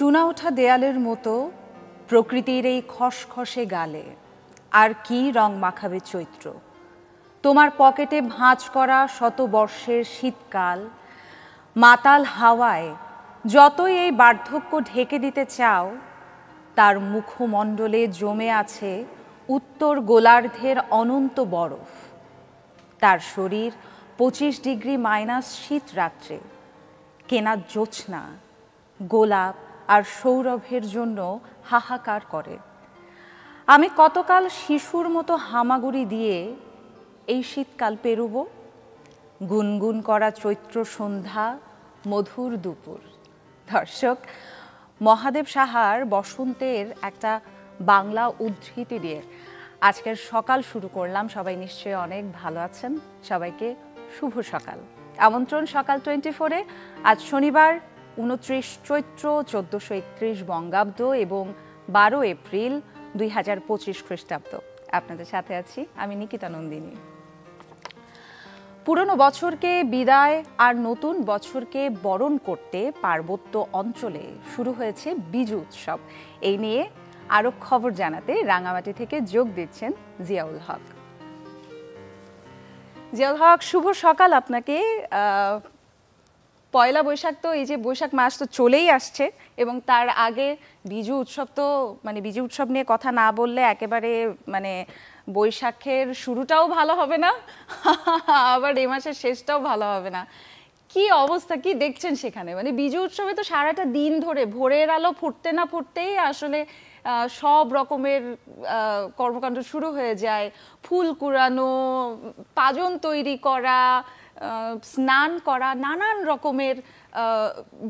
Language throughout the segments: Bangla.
চুনা ওঠা দেয়ালের মতো প্রকৃতির এই খসখসে গালে আর কি রং মাখাবে চৈত্র। তোমার পকেটে ভাঁজ করা শত বর্ষের শীতকাল মাতাল হাওয়ায় যতই এই বার্ধক্য ঢেকে দিতে চাও, তার মুখমণ্ডলে জমে আছে উত্তর গোলার্ধের অনন্ত বরফ। তার শরীর 25 ডিগ্রি মাইনাস শীত রাত্রে কেনা জ্যোৎস্না গোলাপ আর সৌরভের জন্য হাহাকার করে। আমি কতকাল শিশুর মতো হামাগুড়ি দিয়ে এই শীতকাল পেরুব। গুনগুন করা চৈত্র সন্ধ্যা, মধুর দুপুর। দর্শক, মহাদেব সাহার বসন্তের একটা বাংলা উদ্ধৃতি দিয়ে আজকের সকাল শুরু করলাম। সবাই নিশ্চয়ই অনেক ভালো আছেন। সবাইকে শুভ সকাল। আমন্ত্রণ সকাল 24-এ। আজ শনিবার 29 চৈত্র 1431 বঙ্গাব্দ এবং 12 এপ্রিল 2025 খ্রিস্টাব্দ। আপনাদের সাথে আছি আমি নিকিতা নন্দিনী। পুরনো বছরকে বিদায় আর নতুন বছরকে বরণ করতে পার্বত্য অঞ্চলে শুরু হয়েছে বিজু উৎসব। এই নিয়ে আরো খবর জানাতে রাঙামাটি থেকে যোগ দিচ্ছেন জিয়াউল হক। জিয়াউল হক, শুভ সকাল আপনাকে। পয়লা বৈশাখ, তো এই যে বৈশাখ মাস তো চলেই আসছে এবং তার আগে বিজু উৎসব, তো মানে বিজু উৎসব নিয়ে কথা না বললে একেবারে মানে বৈশাখের শুরুটাও ভালো হবে না, আবার এই মাসের শেষটাও ভালো হবে না। কি অবস্থা, কি দেখছেন সেখানে? মানে বিজু উৎসবে তো সারাটা দিন ধরে ভোরের আলো ফুটতে না ফুটতেই আসলে সব রকমের কর্মকাণ্ড শুরু হয়ে যায়। ফুল কুড়ানো, পাজন তৈরি করা, স্নান করা, নানান রকমের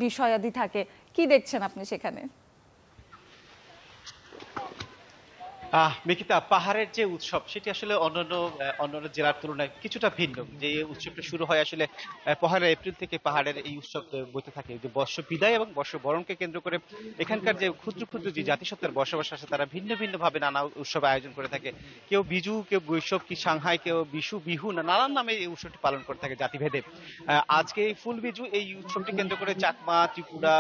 বিষয়াদি থাকে। কি দেখছেন আপনি সেখানে? মিকিতা, পাহাড়ের যে উৎসব সেটি আসলে অন্যান্য জেলার তুলনায় কিছুটা ভিন্ন। যে উৎসবটা শুরু হয় আসলে 1 এপ্রিল থেকে পাহাড়ের এই উৎসব বইতে থাকে। যে বর্ষ বিদায় এবং বর্ষ বরণকে কেন্দ্র করে এখানকার যে ক্ষুদ্র ক্ষুদ্র যে জাতিসত্তার বসবাস আছে তারা ভিন্ন ভিন্ন ভাবে নানা উৎসব আয়োজন করে থাকে। কেউ বিজু, কেউ বৈশাখ, কি সাংহাই, কেউ বিশু, বিহু, নানান নামে এই উৎসবটি পালন করে থাকে জাতিভেদে। আজকে এই ফুল বিজু, এই উৎসবটি কেন্দ্র করে চাকমা, ত্রিপুরা,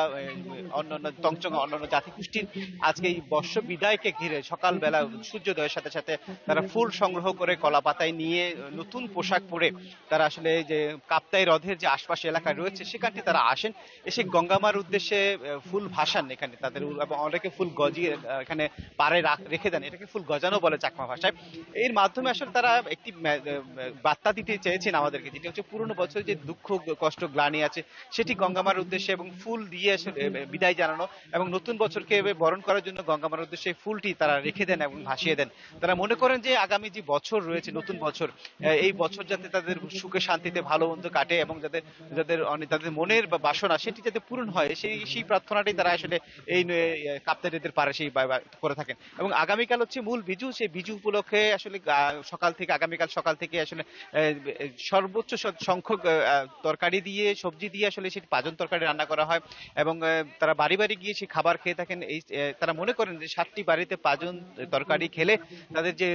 অন্যান্য তঞ্চঙ্গা, অন্যান্য জাতিগোষ্ঠীর আজকে এই বর্ষ বিদায়কে ঘিরে সকালবেলা সূর্যোদয়ের সাথে সাথে তারা ফুল সংগ্রহ করে কলা পাতায় নিয়ে নতুন পোশাক পরে তারা আসলে যে কাপ্তাই হ্রদের যে আশপাশে এলাকায় রয়েছে সেখানটি তারা আসেন, এসে গঙ্গামার উদ্দেশ্যে ফুল ভাসান। এখানে তাদের অনেকে ফুল গজিয়ে এখানে পাড়ে রেখে দেন, এটাকে ফুল গজানো বলে চাকমা ভাষায়। এর মাধ্যমে আসলে তারা একটি বার্তা দিতে চেয়েছেন আমাদেরকে, যেটা হচ্ছে পুরনো বছরে যে দুঃখ কষ্ট গ্লানি আছে সেটি গঙ্গামার উদ্দেশ্যে এবং ফুল দিয়ে আসলে বিদায় জানানো এবং নতুন বছরকে বরণ করার জন্য গঙ্গামার উদ্দেশ্যে ফুলটি তারা রেখে দেন এবং ভাসিয়ে দেন। তারা মনে করেন যে আগামী যে বছর রয়েছে, নতুন বছর, এই বছর যাতে তাদের সুখে শান্তিতে ভালো মন্দ কাটে এবং তাদের মনের বাসনা সেটি যাতে পূরণ হয়, সেই প্রার্থনাটাই তারা আসলে এই কাপ্তাই নদীর পাড়ে সেই করে থাকেন। এবং আগামীকাল হচ্ছে মূল বিজু। সেই বিজু উপলক্ষে আসলে আগামীকাল সকাল থেকে আসলে সর্বোচ্চ সংখ্যক তরকারি দিয়ে, সবজি দিয়ে আসলে সেটি পাজন তরকারি রান্না করা হয় এবং তারা বাড়ি বাড়ি গিয়ে সেই খাবার খেয়ে থাকেন। তারা মনে করেন যে 7টি বাড়িতে পাজন তরকারি খেলে তাদের যে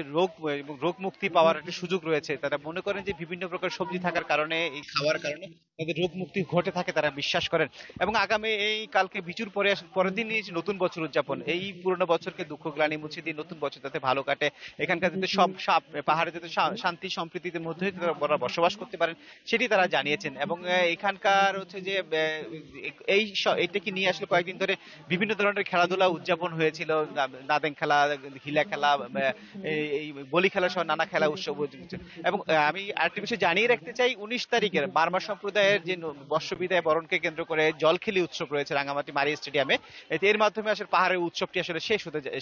রোগ মুক্তি পাওয়ার একটা সুযোগ রয়েছে। তারা মনে করেন যে বিভিন্ন প্রকার সবজি থাকার কারণে, এই খাওয়ার কারণে তাদের রোগ মুক্তি ঘটে থাকে, তারা বিশ্বাস করেন। এবং আগামী এই কালকে বিজুর পরের দিনই নতুন বছর উদযাপন। এই পুরনো বছরকে দুঃখ গ্লানি মুছে দিয়ে নতুন বছর যাতে ভালো কাটে, এখানকার যাতে সব পাহাড়ে যাতে শান্তি সম্প্রীতির মধ্যে তারা বসবাস করতে পারেন সেটি তারা জানিয়েছেন। এবং এখানকার হচ্ছে যে এইটাকে নিয়ে আসলে কয়েকদিন ধরে বিভিন্ন ধরনের খেলাধুলা উদযাপন হয়েছিল। নাদেং খেলা, হিলা খেলা, এই বলি খেলা সহ নানা খেলা উৎসব। এবং আমি আরেকটি বিষয় জানিয়ে রাখতে চাই, 19 তারিখের বার্মা সম্প্রদায়ের যে বর্ষ বিদায় বরণকে কেন্দ্র করে জলখেলি উৎসব রয়েছে রাঙামাটি মারি স্টেডিয়ামে। এর মাধ্যমে আসলে পাহাড়ের উৎসবটি আসলে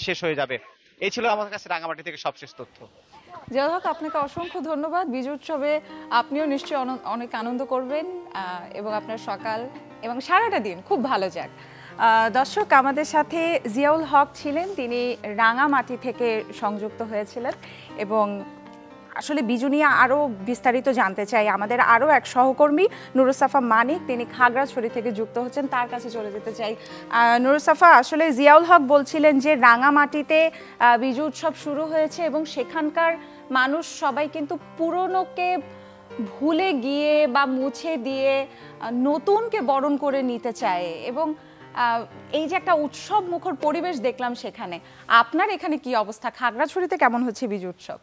শেষ হয়ে যাবে। এই ছিল আমার কাছে রাঙামাটি থেকে সবশেষ তথ্য। জিয়াউল হক, আপনাকে অসংখ্য ধন্যবাদ। বিজু উৎসবে আপনিও নিশ্চয়ই অনেক আনন্দ করবেন এবং আপনার সকাল এবং সারাটা দিন খুব ভালো যাক। দর্শক, আমাদের সাথে জিয়াউল হক ছিলেন, তিনি রাঙামাটি থেকে সংযুক্ত হয়েছিলেন এবং আসলে বিজু নিয়ে আরও বিস্তারিত জানতে চাই। আমাদের আরও এক সহকর্মী নুরুসাফা মানিক, তিনি খাগড়াছড়ি থেকে যুক্ত হচ্ছেন, তার কাছে চলে যেতে চাই। নুরুসাফা, আসলে জিয়াউল হক বলছিলেন যে রাঙামাটিতে বিজু উৎসব শুরু হয়েছে এবং সেখানকার মানুষ সবাই কিন্তু পুরনোকে ভুলে গিয়ে বা মুছে দিয়ে নতুনকে বরণ করে নিতে চায় এবং এই যে একটা উৎসব মুখর পরিবেশ দেখলাম সেখানে, আপনার এখানে কি অবস্থা? খাগড়াছড়িতে কেমন হচ্ছে বিজু উৎসব?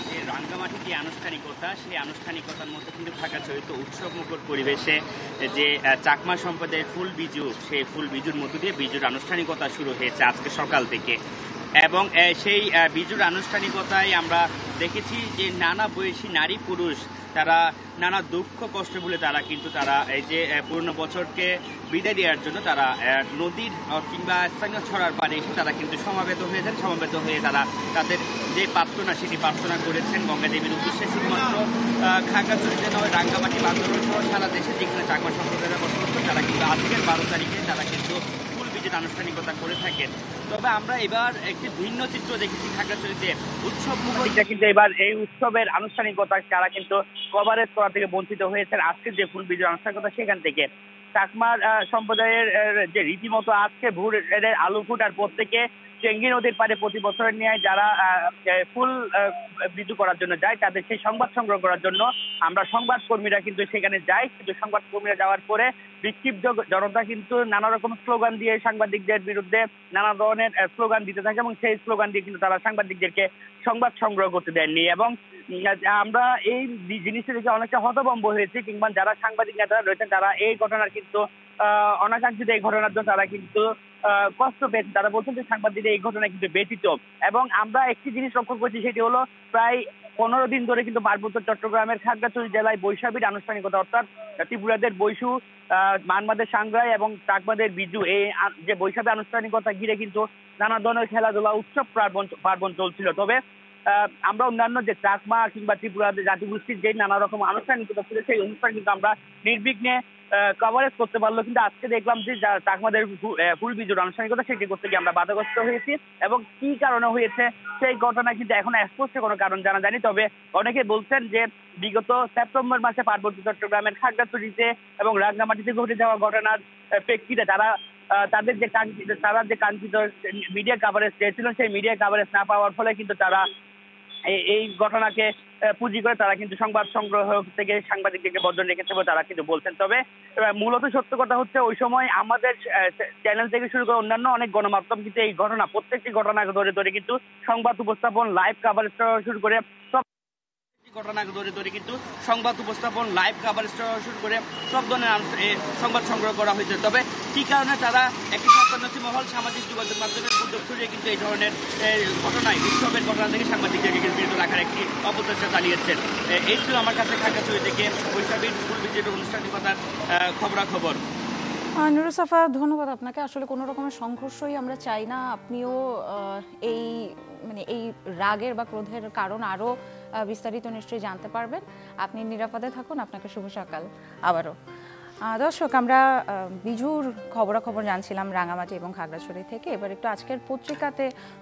যে রাঙ্গামাটির যে আনুষ্ঠানিকতা, সেই আনুষ্ঠানিকতার মধ্যে কিন্তু খাগড়াছড়িতে উৎসব মুখর পরিবেশে যে চাকমা সম্প্রদায়ের ফুল বিজু, সেই ফুল বিজুর মধ্য দিয়ে বিজুর আনুষ্ঠানিকতা শুরু হয়েছে আজকে সকাল থেকে। এবং সেই বিজুর আনুষ্ঠানিকতায় আমরা দেখেছি যে নানা বয়সী নারী পুরুষ তারা নানা দুঃখ কষ্ট বলে তারা এই যে পুরনো বছরকে বিদায় দেওয়ার জন্য তারা নদীর কিংবা স্থানীয় ছড়ার পাড়ে এসে তারা কিন্তু সমবেত হয়ে তারা তাদের যে প্রার্থনা সেটি প্রার্থনা করেছেন গঙ্গা দেবীর উদ্দেশ্যে। শুধুমাত্র খাগড়াছড়িতে নয়, রাঙ্গামাটি, বান্দরবান সহ সারা দেশে যেখানে চাকমা সম্প্রদায়ের বসবাস তারা কিন্তু আজকের 12 তারিখে তারা কিন্তু আনুষ্ঠানিকতা করে থাকেন। তবে আমরা এবার একটি ভিন্ন চিত্র দেখেছি খাগড়াছড়িতে উৎসব মুখরিটা কিন্তু এবার এই উৎসবের আনুষ্ঠানিকতা তারা কিন্তু কভারেজ করা থেকে বঞ্চিত হয়েছেন। আজকের যে ফুল বিজয় আনুষ্ঠানিকতা সেখান থেকে চাকমার সম্প্রদায়ের যে রীতিমতো আজকে ভোরের আলু ফুটার পর থেকে চেঙ্গি নদীর পাড়ে প্রতি বছরের ন্যায় যারা ফুল বিজু করার জন্য যায় তাদের সেই সংবাদ সংগ্রহ করার জন্য আমরা সংবাদ কর্মীরা কিন্তু সেখানে যাই। কিন্তু সংবাদ কর্মীরা যাওয়ার পরে বিক্ষিপ্ত জনতা কিন্তু নানা রকম স্লোগান দিয়ে সাংবাদিকদের বিরুদ্ধে নানা ধরনের স্লোগান দিতে থাকে এবং সেই স্লোগান দিয়ে কিন্তু তারা সাংবাদিকদেরকে সংবাদ সংগ্রহ করতে দেননি। এবং আমরা এই জিনিসটা দেখে অনেকটা হতভম্ব হয়েছি, কিংবা যারা সাংবাদিক নেতারা রয়েছেন তারা এই ঘটনার কিন্তু অনাকাঙ্ক্ষিত এই ঘটনার জন্য তারা কিন্তু কষ্ট পেয়েছে। তারা বলছেন যে সাংবাদিকদের এই ঘটনা কিন্তু ব্যতীত। এবং আমরা একটি জিনিস লক্ষ্য করছি, সেটি হলো প্রায় 15 দিন ধরে কিন্তু পার্বত্য চট্টগ্রামের খাগড়াছড়ি জেলায় বৈশাখীর আনুষ্ঠানিকতা, অর্থাৎ ত্রিপুরাদের বৈশু, মানবাদের সাংগ্রাই এবং চাকমাদের বিজু, এই যে বৈশাখী আনুষ্ঠানিকতা ঘিরে কিন্তু নানা ধরনের খেলাধুলা উৎসব পার্বণ চলছিল। তবে আমরা অন্যান্য যে চাকমা কিংবা ত্রিপুরাদের জাতিগোষ্ঠীর যে নানা রকম আনুষ্ঠানিকতা ছিল সেই অনুষ্ঠান কিন্তু আমরা নির্বিঘ্নে কভারেজ করতে পারলো। কিন্তু আজকে দেখলাম যে চাকমাদের ফুল বিজুর আনুষ্ঠানিকতা সেটি করতে গিয়ে আমরা বাধাগ্রস্ত হয়েছি। এবং কি কারণে হয়েছে সেই ঘটনা কিন্তু এখন স্পষ্ট কোনো কারণ জানা যায়নি। তবে অনেকে বলছেন যে বিগত সেপ্টেম্বর মাসে পার্বত্য চট্টগ্রামের খাগড়াছড়িতে এবং রাঙ্গামাটিতে ঘটে যাওয়া ঘটনার প্রেক্ষিতে তাদের যে কাঙ্ক্ষিত মিডিয়া কাভারেজ চেয়েছিল, সেই মিডিয়া কাভারেজ না পাওয়ার ফলে কিন্তু তারা এই ঘটনাকে পুঁজি করে তারা কিন্তু সংবাদ সংগ্রহ থেকে সাংবাদিকদেরকে বর্জন রেখেছে বলে তারা কিন্তু বলছেন। তবে মূলত সত্য কথা হচ্ছে ওই সময় আমাদের চ্যানেল থেকে শুরু করে অন্যান্য অনেক গণমাধ্যম কিন্তু এই ঘটনা প্রত্যেকটি ঘটনা ধরে কিন্তু সংবাদ উপস্থাপন, লাইভ কাভারেজ শুরু করে সব ধরনের সংবাদ সংগ্রহ করা হয়েছে। তবে কি কারণে তারা একটি সর্বন্যাসী মহল সামাজিক যোগাযোগ মাধ্যমের উদ্যোগ ছড়িয়ে কিন্তু এই ধরনের ঘটনায় উৎসবের ঘটনা থেকে সাংবাদিকদেরকে বিরত রাখার একটি অপচেষ্টা চালিয়েছেন। এই ছিল আমার কাছে খাগড়াছড়ি থেকে বৈশাখীর ফুল বিজের অনুষ্ঠানিকতার খবরাখবর। নুরুসাফা, ধন্যবাদ আপনাকে। আসলে কোনো রকমের সংঘর্ষই আমরা চাই না। আপনিও এই রাগের বা ক্রোধের কারণ আরো বিস্তারিত নিশ্চয়ই জানতে পারবেন। আপনি নিরাপদে থাকুন। আপনাকে শুভ সকাল আবারও। দর্শক, আমরা বিজুর খবরাখবর জানছিলাম রাঙামাটি এবং খাগড়াছড়ি থেকে। এবার একটু আজকের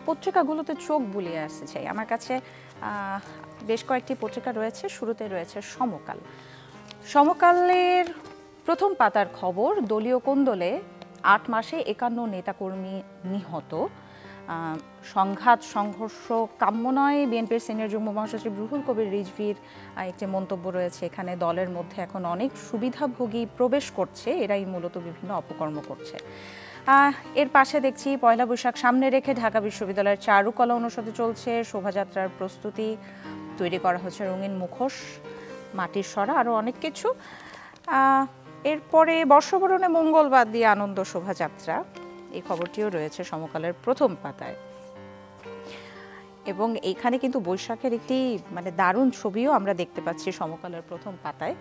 পত্রিকাগুলোতে চোখ বুলিয়ে আসতে চাই। আমার কাছে বেশ কয়েকটি পত্রিকা রয়েছে। শুরুতে রয়েছে সমকালের প্রথম পাতার খবর, দলীয় কোন্দলে 8 মাসে 51 নেতাকর্মী নিহত। সংঘাত সংঘর্ষ কাম্য নয়, বিএনপির সিনিয়র যুগ্ম মহাসচিব রুহুল কবির রিজভীর একটি মন্তব্য রয়েছে। এখানে দলের মধ্যে এখন অনেক সুবিধাভোগী প্রবেশ করছে, এরাই মূলত বিভিন্ন অপকর্ম করছে। এর পাশে দেখছি পয়লা বৈশাখ সামনে রেখে ঢাকা বিশ্ববিদ্যালয়ের চারুকলা অনুষদে চলছে শোভাযাত্রার প্রস্তুতি। তৈরি করা হচ্ছে রঙিন মুখোশ, মাটির সরা, আরও অনেক কিছু। এরপরে বর্ষবরণে মঙ্গলবার দিয়ে আনন্দ শোভাযাত্রা, এই খবরটিও রয়েছে সমকালের প্রথম পাতায়। এবং এইখানে কিন্তু বৈশাখের একটি দারুণ ছবিও আমরা দেখতে পাচ্ছি সমকালের প্রথম পাতায়।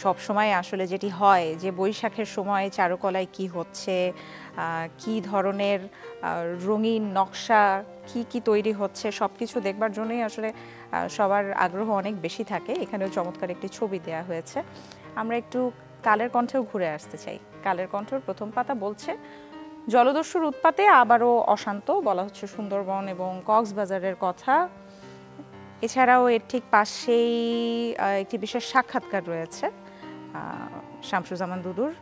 সব সময় আসলে যেটি হয় যে বৈশাখের সময় চারুকলায় কি হচ্ছে, কি ধরনের রঙিন নকশা কি তৈরি হচ্ছে, সব কিছু দেখবার জন্যই আসলে সবার আগ্রহ অনেক বেশি থাকে। এখানেও চমৎকার একটি ছবি দেয়া হয়েছে। আমরা একটু কালের কণ্ঠেও ঘুরে আসতে চাই। কালের কণ্ঠের প্রথম পাতা বলছে, জলদস্যুর উৎপাতে আবারও অশান্ত, বলা হচ্ছে সুন্দরবন এবং কক্সবাজারের কথা। এছাড়াও এর ঠিক পাশেই একটি বিশেষ সাক্ষাৎকার রয়েছে শামসুজ্জামান দুদুর,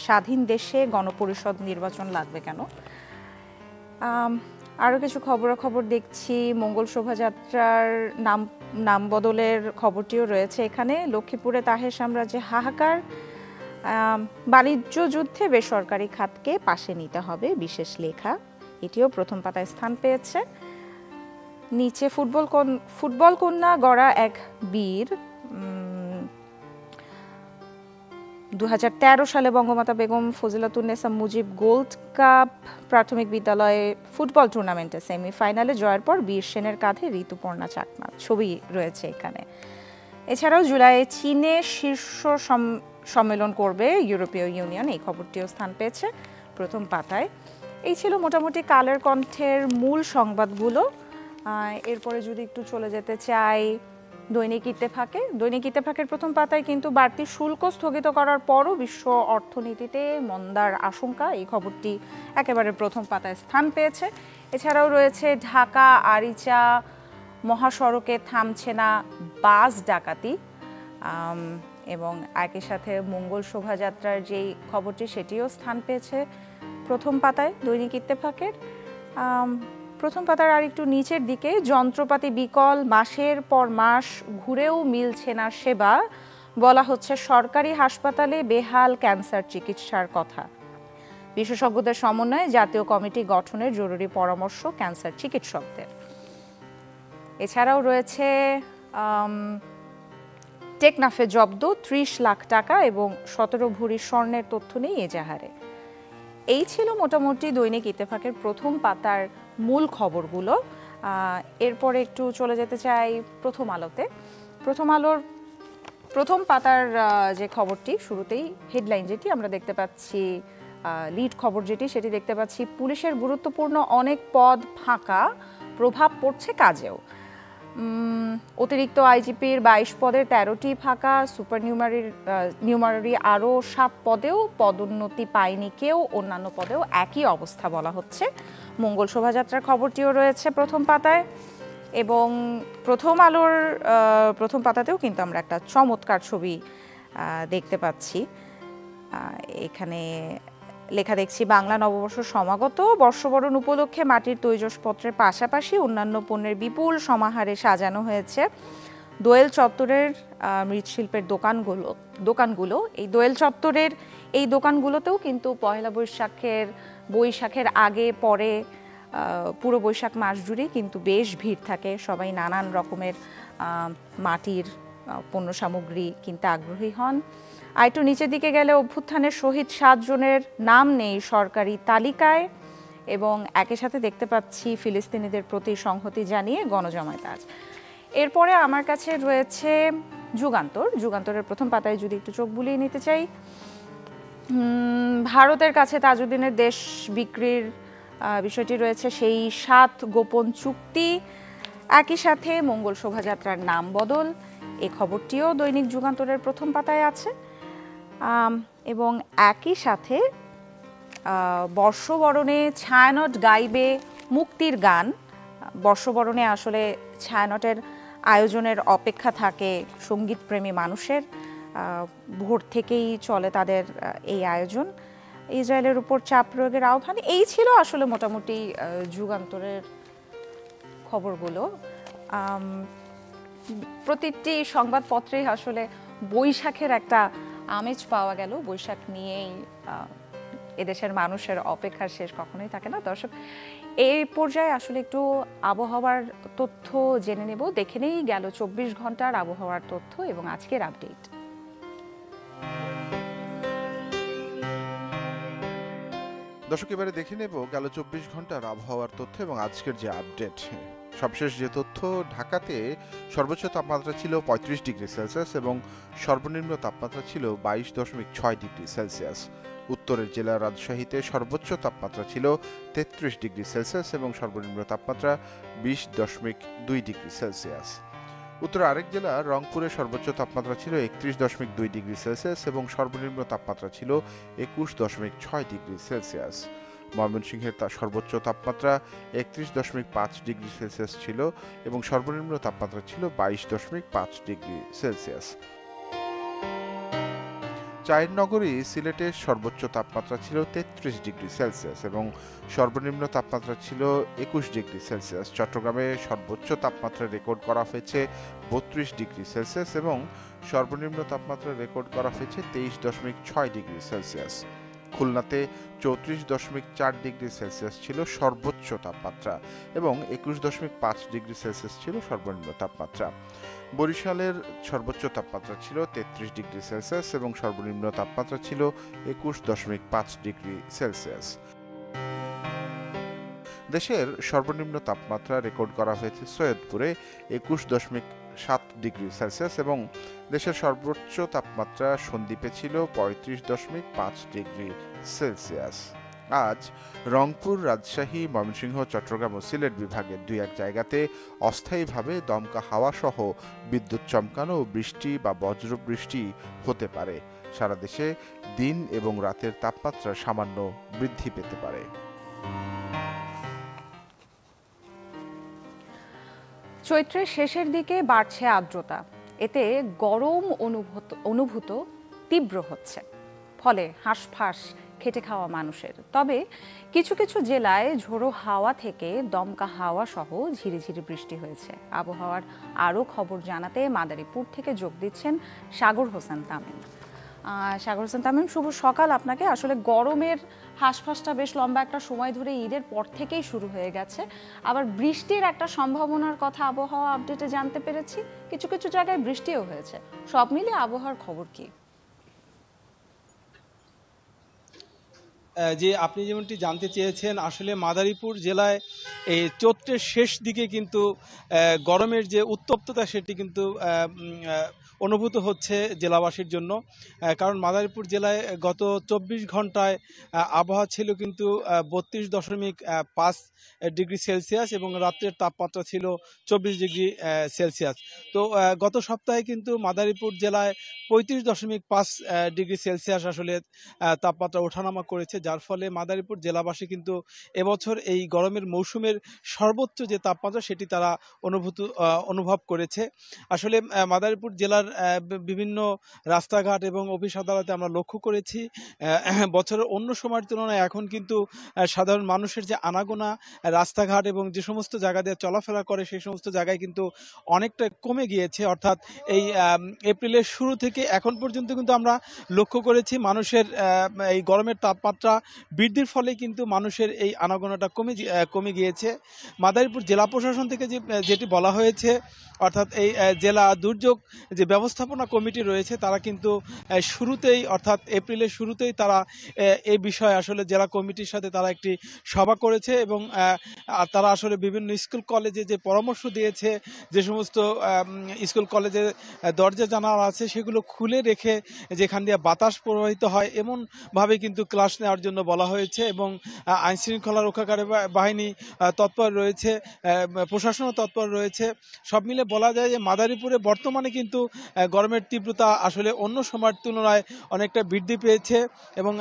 স্বাধীন দেশে গণপরিষদ নির্বাচন লাগবে কেন। আরও কিছু খবরাখবর দেখছি। মঙ্গল শোভাযাত্রার নাম বদলের খবরটিও রয়েছে এখানে। লক্ষ্মীপুরে তাহের সাম্রাজ্যে হাহাকার, বাণিজ্য যুদ্ধে বেসরকারি খাতকে পাশে নিতে হবে, বিশেষ লেখা, এটিও প্রথম পাতায় স্থান পেয়েছে। নিচে ফুটবল কন্যা গড়া এক বীর, 2013 সালে বঙ্গমাতা বেগম ফজিলাতুন্নেসা মুজিব গোল্ড কাপ প্রাথমিক বিদ্যালয়ে ফুটবল টুর্নামেন্টে সেমিফাইনালে জয়ের পর বীর সেনের কাঁধে ঋতুপর্ণা চাকমা, ছবি রয়েছে এখানে। এছাড়াও জুলাইয়ে চীনে শীর্ষ সম্মেলন করবে ইউরোপীয় ইউনিয়ন, এই খবরটিও স্থান পেয়েছে প্রথম পাতায়। এই ছিল মোটামুটি কালের কণ্ঠের মূল সংবাদগুলো। এরপরে যদি একটু চলে যেতে চাই দৈনিক ইত্তেফাকের প্রথম পাতায় কিন্তু বাড়তি শুল্ক স্থগিত করার পরও বিশ্ব অর্থনীতিতে মন্দার আশঙ্কা, এই খবরটি একেবারে প্রথম পাতায় স্থান পেয়েছে। এছাড়াও রয়েছে ঢাকা আরিচা মহাসড়কে থামছে না বাস ডাকাতি, এবং একই সাথে মঙ্গল শোভাযাত্রার যেই খবরটি সেটিও স্থান পেয়েছে প্রথম পাতায় দৈনিক ইত্তেফাকের। প্রথম পাতার আর একটু নিচের দিকে যন্ত্রপাতি বিকল, মাসের পর মাস ঘুরেও মিলছে না সেবা, বলা হচ্ছে সরকারি হাসপাতালে বেহাল ক্যান্সার চিকিৎসার কথা। বিশেষজ্ঞদের সমন্বয়ে জাতীয় কমিটি গঠনের জরুরি পরামর্শ ক্যান্সার চিকিৎসকদের। এছাড়াও রয়েছে টেকনাফে জব্দ 30 লাখ টাকা এবং 17 ভরি স্বর্ণের তথ্য নেই এজাহারে। এই ছিল মোটামুটি দৈনিক ইত্তেফাকের প্রথম পাতার মূল খবরগুলো। এরপরে একটু চলে যেতে চাই প্রথম আলোতে। প্রথম আলোর প্রথম পাতার যে খবরটি, শুরুতেই হেডলাইন যেটি আমরা দেখতে পাচ্ছি, লিড খবর সেটি দেখতে পাচ্ছি, পুলিশের গুরুত্বপূর্ণ অনেক পদ ফাঁকা, প্রভাব পড়ছে কাজেও। অতিরিক্ত আইজিপির 22 পদের 13টি ফাঁকা, সুপার নিউমারি আরও 7 পদেও পদোন্নতি পায়নি কেউ, অন্যান্য পদেও একই অবস্থা বলা হচ্ছে। মঙ্গল শোভাযাত্রার খবরটিও রয়েছে প্রথম পাতায়, এবং প্রথম আলোর প্রথম পাতাতেও কিন্তু আমরা একটা চমৎকার ছবি দেখতে পাচ্ছি। এখানে লেখা দেখছি, বাংলা নববর্ষ সমাগত, বর্ষবরণ উপলক্ষে মাটির তৈজসপত্রের পাশাপাশি অন্যান্য পণ্যের বিপুল সমাহারে সাজানো হয়েছে দোয়েল চত্বরের মৃৎশিল্পের দোকানগুলো। এই দোয়েল চত্বরের এই দোকানগুলোতেও কিন্তু পয়লা বৈশাখের আগে পরে পুরো বৈশাখ মাস জুড়েই কিন্তু বেশ ভিড় থাকে, সবাই নানান রকমের মাটির পণ্য সামগ্রী কিনতে আগ্রহী হন। আর একটু নিচের দিকে গেলে অভ্যুত্থানের শহীদ 7 জনের নাম নেই সরকারি তালিকায়, এবং একই সাথে দেখতে পাচ্ছি ফিলিস্তিনিদের প্রতি সংহতি জানিয়ে গণজমায়েত আজ। এরপরে আমার কাছে রয়েছে যুগান্তরের প্রথম পাতায় যদি একটু চোখ বুলিয়ে নিতে চাই, ভারতের কাছে তাজউদ্দিনের দেশ বিক্রির বিষয়টি রয়েছে, সেই 7 গোপন চুক্তি, একই সাথে মঙ্গল শোভাযাত্রার নাম বদল, এই খবরটিও দৈনিক যুগান্তরের প্রথম পাতায় আছে। এবং একই সাথে বর্ষবরণে ছায়ানট গাইবে মুক্তির গান। বর্ষবরণে আসলে ছায়ানটের আয়োজনের অপেক্ষা থাকে সঙ্গীতপ্রেমী মানুষের, ভোর থেকেই চলে তাদের এই আয়োজন। ইসরায়েলের উপর চাপ প্রয়োগের আহ্বান, এই ছিল আসলে মোটামুটি যুগান্তরের খবরগুলো। প্রতিটি সংবাদপত্রেই আসলে বৈশাখের একটা আমেজ পাওয়া গেল। বৈশাখ নিয়েই এদেশের মানুষের অপেক্ষার শেষ কখনোই থাকে না। দর্শক, এই পর্যায়ে আসলে একটু আবহাওয়ার তথ্য জেনে নেব। দেখে নেই গেল 24 ঘন্টার আবহাওয়ার তথ্য এবং আজকের আপডেট। দর্শক, এবারে দেখে নেব গেল 24 ঘন্টার আবহাওয়ার তথ্য এবং আজকের যে আপডেট। সবশেষ যে তথ্য, ঢাকাতে সর্বোচ্চ তাপমাত্রা ছিল 35 ডিগ্রি সেলসিয়াস এবং সর্বনিম্ন তাপমাত্রা ছিল 22.6 ডিগ্রি সেলসিয়াস। উত্তরের জেলা রাজশাহীতে সর্বোচ্চ তাপমাত্রা ছিল 33 ডিগ্রি সেলসিয়াস এবং সর্বনিম্ন তাপমাত্রা 20.2 ডিগ্রি সেলসিয়াস। উত্তর আরেক জেলা রংপুরে সর্বোচ্চ তাপমাত্রা ছিল 31.2 ডিগ্রি সেলসিয়াস এবং সর্বনিম্ন তাপমাত্রা ছিল 21.6 ডিগ্রি সেলসিয়াস। ময়মনসিংহের সর্বোচ্চ তাপমাত্রা 31.5 ডিগ্রি সেলসিয়াস ছিল এবং সর্বনিম্ন তাপমাত্রা ছিল 22.5 ডিগ্রি সেলসিয়াস। চায়ের নগরী সিলেটের সর্বোচ্চ তাপমাত্রা ছিল ৩৩ ডিগ্রি সেলসিয়াস এবং সর্বনিম্ন তাপমাত্রা ছিল ২১ ডিগ্রি সেলসিয়াস। চট্টগ্রামে সর্বোচ্চ তাপমাত্রা রেকর্ড করা হয়েছে ৩২ ডিগ্রি সেলসিয়াস এবং সর্বনিম্ন তাপমাত্রা রেকর্ড করা হয়েছে ২৩.৬ ডিগ্রি সেলসিয়াস। খুলনাতে ৩৪.৪ ডিগ্রি সেলসিয়াস ছিল সর্বোচ্চ তাপমাত্রা এবং ২১.৫ ডিগ্রি সেলসিয়াস ছিল সর্বনিম্ন তাপমাত্রা। বরিশালের সর্বোচ্চ তাপমাত্রা ছিল ৩৩ ডিগ্রি সেলসিয়াস এবং সর্বনিম্ন তাপমাত্রা ছিল ২১.৫ ডিগ্রি সেলসিয়াস। দেশের সর্বনিম্ন তাপমাত্রা রেকর্ড করা হয়েছে সৈয়দপুরে ২১.৭ ডিগ্রি সেলসিয়াস এবং দেশের সর্বোচ্চ তাপমাত্রা সন্দ্বীপে ছিল ৩৫.৫ ডিগ্রি সেলসিয়াস। আজ রংপুর, রাজশাহী, ময়মনসিংহ, চট্টগ্রাম ও সিলেট বিভাগের ২-১ জায়গাতে অস্থায়ীভাবে দমকা হাওয়া সহ বিদ্যুৎ চমকানো ও বৃষ্টি বা বজ্রবৃষ্টি হতে পারে। সারা দেশে দিন এবং রাতের তাপমাত্রা সামান্য বৃদ্ধি পেতে পারে। চৈত্রের শেষের দিকে বাড়ছে আর্দ্রতা, এতে গরম অনুভূত তীব্র হচ্ছে, ফলে হাঁসফাঁস খেটে খাওয়া মানুষের। তবে কিছু কিছু জেলায় ঝোড়ো হাওয়া থেকে দমকা হাওয়া সহ ঝিরিঝিরি বৃষ্টি হয়েছে। আবহাওয়ার আরও খবর জানাতে মাদারীপুর থেকে যোগ দিচ্ছেন সাগর হোসেন তামিম। সাগর হোসেন তামিম, শুভ সকাল আপনাকে। আসলে গরমের হাঁসফাঁসটা বেশ লম্বা একটা সময় ধরে ঈদের পর থেকেই শুরু হয়ে গেছে, আবার বৃষ্টির একটা সম্ভাবনার কথা আবহাওয়া আপডেটে জানতে পেরেছি, কিছু কিছু জায়গায় বৃষ্টিও হয়েছে। সব মিলিয়ে আবহাওয়ার খবর কি? যে আপনি যেমনটি জানতে চেয়েছেন, আসলে মাদারীপুর জেলায় এই চৈত্রের শেষ দিকে কিন্তু গরমের যে উত্তপ্ততা সেটি কিন্তু অনুভূত হচ্ছে জেলাবাসীর জন্য। কারণ মাদারীপুর জেলায় গত ২৪ ঘন্টায় আবহাওয়া ছিল কিন্তু ৩২.৫ ডিগ্রি সেলসিয়াস এবং রাত্রের তাপমাত্রা ছিল ২৪ ডিগ্রি সেলসিয়াস। তো গত সপ্তাহে কিন্তু মাদারীপুর জেলায় ৩৫.৫ ডিগ্রি সেলসিয়াস আসলে তাপমাত্রা ওঠানামা করেছে, যার ফলে মাদারীপুর জেলাবাসী কিন্তু এবছর এই গরমের মৌসুমের সর্বোচ্চ যে তাপমাত্রা সেটি তারা অনুভব করেছে। আসলে মাদারীপুর জেলার বিভিন্ন রাস্তাঘাট এবং অফিস আদালতে আমরা লক্ষ্য করেছি বছরের অন্য সময়ের তুলনায় এখন কিন্তু সাধারণ মানুষের যে আনাগোনা রাস্তাঘাট এবং যে সমস্ত জায়গা দিয়ে চলাফেরা করে সেই সমস্ত জায়গায় কিন্তু অনেকটা কমে গিয়েছে। অর্থাৎ এই এপ্রিলের শুরু থেকে এখন পর্যন্ত কিন্তু আমরা লক্ষ্য করেছি মানুষের এই গরমের তাপমাত্রা বৃদ্ধির ফলে কিন্তু মানুষের এই আনাগোনাটা কমে গিয়েছে। মাদারীপুর জেলা প্রশাসন থেকে যেটি বলা হয়েছে, অর্থাৎ এই জেলা দুর্যোগ যে ব্যবস্থাপনা কমিটি রয়েছে তারা কিন্তু শুরুতেই অর্থাৎ এপ্রিলের শুরুতেই তারা এই বিষয়ে আসলে জেলা কমিটির সাথে তারা একটি সভা করেছে এবং তারা আসলে বিভিন্ন স্কুল কলেজে যে পরামর্শ দিয়েছে, যে সমস্ত স্কুল কলেজে দরজা জানালা আছে সেগুলো খুলে রেখে যেখান দিয়ে বাতাস প্রবাহিত হয় এমনভাবে কিন্তু ক্লাস নেওয়ার জন্য বলা হয়েছে এবং আইন শৃঙ্খলা রক্ষাকারী বাহিনী তৎপর রয়েছে, প্রশাসনও তৎপর রয়েছে। সব মিলে বলা যায় যে মাদারীপুরে বর্তমানে কিন্তু গরমের তীব্রতা আসলে অন্য সময়ের তুলনায় অনেকটা বৃদ্ধি পেয়েছে এবং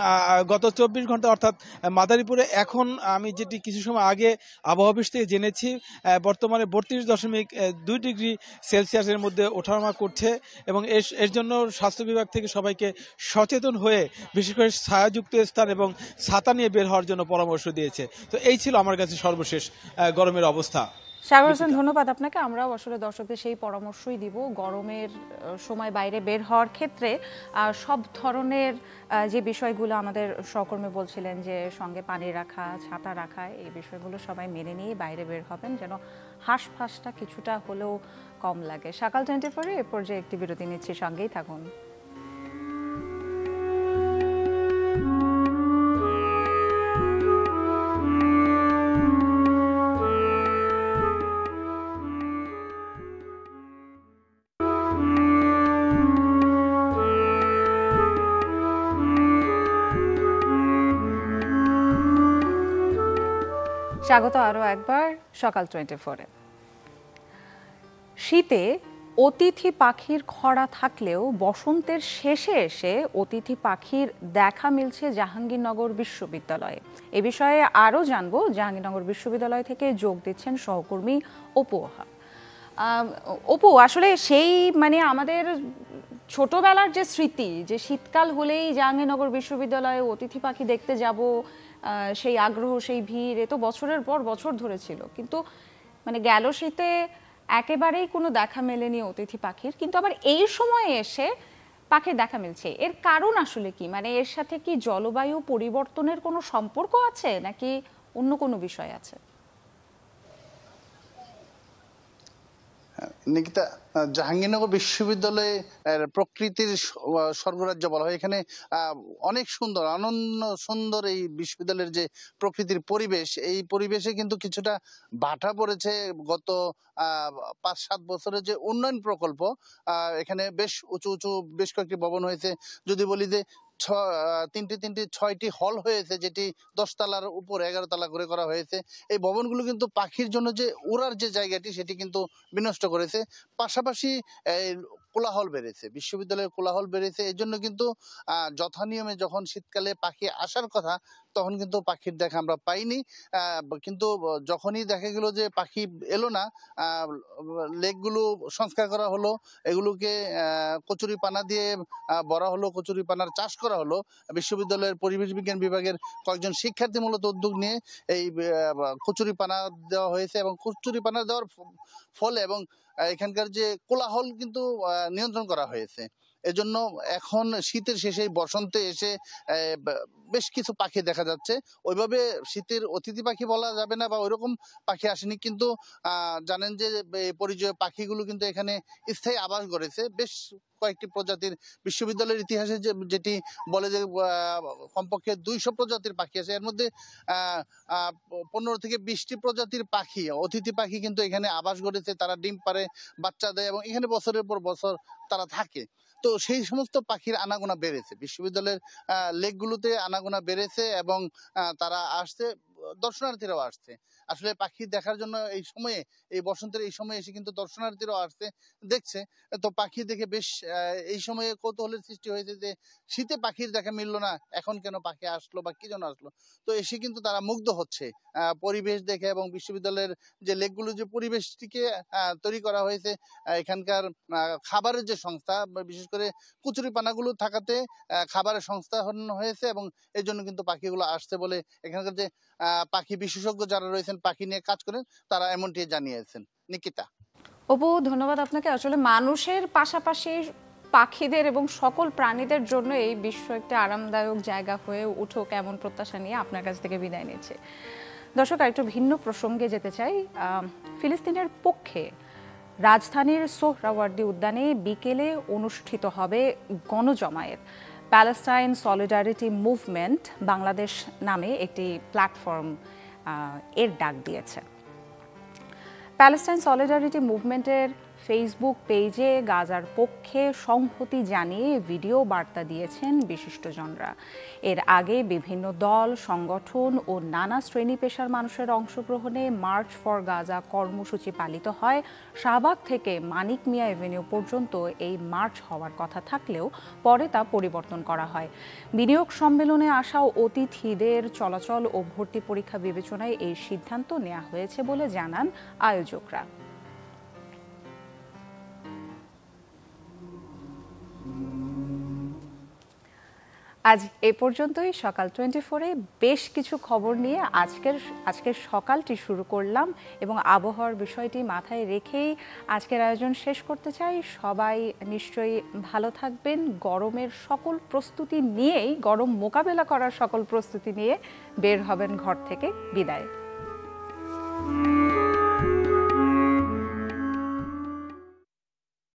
গত ২৪ ঘন্টা অর্থাৎ মাদারীপুরে এখন আমি যেটি কিছু সময় আগে আবহাওয়া অফিস থেকে জেনেছি বর্তমানে ৩২.২ ডিগ্রি সেলসিয়াসের মধ্যে ওঠানামা করছে এবং এর জন্য স্বাস্থ্য বিভাগ থেকে সবাইকে সচেতন হয়ে বিশেষ করে ছায়াযুক্ত স্থান এবং ছাতা নিয়ে বের হওয়ার জন্য পরামর্শ দিয়েছে। তো এই ছিল আমার কাছে সর্বশেষ গরমের অবস্থা। সাগর হোসেন, ধন্যবাদ আপনাকে। আমরাও আসলে দর্শকদের সেই পরামর্শই দিব, গরমের সময় বাইরে বের হওয়ার ক্ষেত্রে সব ধরনের যে বিষয়গুলো আমাদের সহকর্মী বলছিলেন যে সঙ্গে পানি রাখা, ছাতা রাখা, এই বিষয়গুলো সবাই মেনে নিয়ে বাইরে বের হবেন যেন হাঁসফাঁসটা কিছুটা হলেও কম লাগে। সকাল 24-এ এ পর্যায়ে একটি বিরতি নিচ্ছি, সঙ্গেই থাকুন। স্বাগত আরও একবার সকাল 24-এ। শীতে অতিথি পাখির খরা থাকলেও বসন্তের শেষে এসে অতিথি পাখির দেখা মিলছে জাহাঙ্গীরনগর বিশ্ববিদ্যালয়ে। এ বিষয়ে আরও জানবো, জাহাঙ্গীরনগর বিশ্ববিদ্যালয় থেকে যোগ দিচ্ছেন সহকর্মী অপু। অপু, আসলে সেই আমাদের ছোটবেলার যে স্মৃতি, যে শীতকাল হলেই জাহাঙ্গীরনগর বিশ্ববিদ্যালয়ে অতিথি পাখি দেখতে যাব, সেই আগ্রহ, সেই ভিড়, এ তো বছরের পর বছর ধরে ছিল, কিন্তু মানে গেল শীতে একেবারেই কোনো দেখা মেলেনি অতিথি পাখির, কিন্তু আবার এই সময়ে এসে পাখির দেখা মিলছে। এর কারণ আসলে কি? মানে এর সাথে কি জলবায়ু পরিবর্তনের কোনো সম্পর্ক আছে, নাকি অন্য কোনো বিষয় আছে? নিকিতা, জাহাঙ্গীরনগর বিশ্ববিদ্যালয়ে প্রকৃতির স্বর্গরাজ্য বলা হয়। এখানে অনেক সুন্দর, অনন্য সুন্দর এই বিশ্ববিদ্যালয়ের যে প্রকৃতির পরিবেশ, এই পরিবেশে কিন্তু কিছুটা ভাটা পড়েছে গত 5-7 বছরের যে উন্নয়ন প্রকল্প। এখানে বেশ উঁচু উঁচু বেশ কয়েকটি ভবন হয়েছে। যদি বলি যে তিনটি 6টি হল হয়েছে, যেটি 10 তলার উপরে 11 তলা করে করা হয়েছে। এই ভবনগুলো কিন্তু পাখির জন্য যে উড়ার যে জায়গাটি, সেটি কিন্তু বিনষ্ট করেছে। পাশাপাশি কোলাহল বেড়েছে, বিশ্ববিদ্যালয়ের কোলাহল বেড়েছে। এই জন্য কিন্তু যথানিয়মে যখন শীতকালে পাখি আসার কথা, তখন কিন্তু পাখির দেখা আমরা পাইনি। কিন্তু যখনই দেখা গেল যে পাখি এলো না, লেকগুলো সংস্কার করা হলো, এগুলোকে কচুরি পানা দিয়ে ভরা হলো, কচুরি পানার চাষ করা হলো। বিশ্ববিদ্যালয়ের পরিবেশ বিজ্ঞান বিভাগের কয়েকজন শিক্ষার্থী মূলত উদ্যোগ নিয়ে এই কচুরি পানা দেওয়া হয়েছে, এবং কচুরি পানা দেওয়ার ফলে এবং এখানকার যে কোলাহল কিন্তু নিয়ন্ত্রণ করা হয়েছে। এজন্য এখন শীতের শেষে বসন্তে এসে বেশ কিছু পাখি দেখা যাচ্ছে। ওইভাবে শীতের অতিথি পাখি বলা যাবে না বা ওইরকম পাখি আসেনি, কিন্তু জানেন যে পরিযায়ী পাখিগুলো কিন্তু এখানে স্থায়ী আবাস গড়েছে। বেশ কয়েকটি প্রজাতির, বিশ্ববিদ্যালয়ের ইতিহাসে যেটি বলে যে কমপক্ষে 200 প্রজাতির পাখি আছে, এর মধ্যে 15 থেকে 20টি প্রজাতির পাখি, অতিথি পাখি কিন্তু এখানে আবাস গড়েছে। তারা ডিম পারে, বাচ্চা দেয়, এবং এখানে বছরের পর বছর তারা থাকে। তো সেই সমস্ত পাখির আনাগোনা বেড়েছে, বিশ্ববিদ্যালয়ের লেকগুলোতে আনাগোনা বেড়েছে, এবং তারা আসছে, দর্শনার্থীরাও আসছে। আসলে পাখি দেখার জন্য এই সময়ে, এই বসন্তের এই সময়ে এসে কিন্তু দর্শনার্থীরাও আসছে, দেখছে। তো পাখি দেখে বেশ এই সময়ে কৌতূহলের সৃষ্টি হয়েছে যে শীতে পাখির দেখা মিললো না, এখন কেন পাখি আসলো বা কি জন্য আসলো। তো এসে কিন্তু তারা মুগ্ধ হচ্ছে পরিবেশ দেখে, এবং বিশ্ববিদ্যালয়ের যে লেকগুলো, যে পরিবেশটিকে তৈরি করা হয়েছে, এখানকার খাবারের যে সংস্থা, বিশেষ করে কচুরি পানাগুলো থাকাতে খাবারের সংস্থান হয়েছে, এবং এই জন্য কিন্তু পাখিগুলো আসছে বলে এখানকার যে পাখি বিশেষজ্ঞ যারা রয়েছেন, পাখি নিয়ে কাজ করেন, তারা এমনটি জানিয়েছেন। নিকিতা। অপু, ধন্যবাদ আপনাকে। আসলে মানুষের পাশাপাশি পাখিদের এবং সকল প্রাণীদের জন্য এই বিশ্ব একটা আরামদায়ক জায়গা হয়ে উঠুক, এমন প্রত্যাশা নিয়ে আপনার কাছ থেকে বিদায় নিচ্ছে। দর্শক, আরেকটু ভিন্ন প্রসঙ্গে যেতে চাই। ফিলিস্তিনের পক্ষে রাজধানীর সোহরাওয়ার্দী উদ্যানে বিকেলে অনুষ্ঠিত হবে গণজমায়েত। প্যালেস্টাইন সলিডারিটি মুভমেন্ট বাংলাদেশ নামে একটি প্ল্যাটফর্ম এর ডাক দিয়েছে। প্যালেস্টাইন সলিডারিটি মুভমেন্টের ফেসবুক পেজে গাজার পক্ষে সংহতি জানিয়ে ভিডিও বার্তা দিয়েছেন বিশিষ্টজনরা। এর আগে বিভিন্ন দল, সংগঠন ও নানা শ্রেণী পেশার মানুষের অংশগ্রহণে মার্চ ফর গাজা কর্মসূচি পালিত হয়। শাহবাগ থেকে মানিক মিয়া এভিনিউ পর্যন্ত এই মার্চ হওয়ার কথা থাকলেও পরে তা পরিবর্তন করা হয়। বিনিয়োগ সম্মেলনে আসা অতিথিদের চলাচল ও ভর্তি পরীক্ষা বিবেচনায় এই সিদ্ধান্ত নেওয়া হয়েছে বলে জানান আয়োজকরা। আজ এ পর্যন্তই। সকাল 24-এ বেশ কিছু খবর নিয়ে আজকের সকালটি শুরু করলাম, এবং আবহাওয়ার বিষয়টি মাথায় রেখেই আজকের আয়োজন শেষ করতে চাই। সবাই নিশ্চয়ই ভালো থাকবেন। গরমের সকল প্রস্তুতি নিয়েই, গরম মোকাবেলা করার সকল প্রস্তুতি নিয়ে বের হবেন ঘর থেকে। বিদায়।